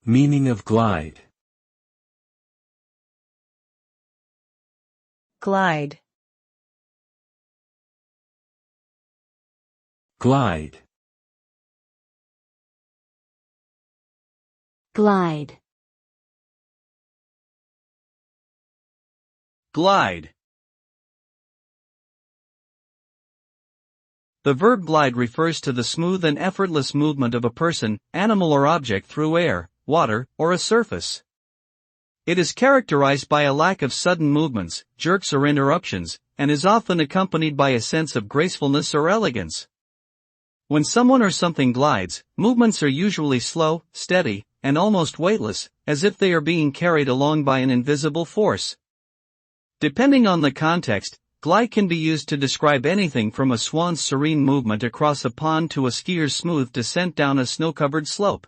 Meaning of glide. Glide. Glide. Glide. Glide. The verb glide refers to the smooth and effortless movement of a person, animal or object through air, water, or a surface. It is characterized by a lack of sudden movements, jerks or interruptions, and is often accompanied by a sense of gracefulness or elegance. When someone or something glides, movements are usually slow, steady, and almost weightless, as if they are being carried along by an invisible force. Depending on the context, glide can be used to describe anything from a swan's serene movement across a pond to a skier's smooth descent down a snow-covered slope.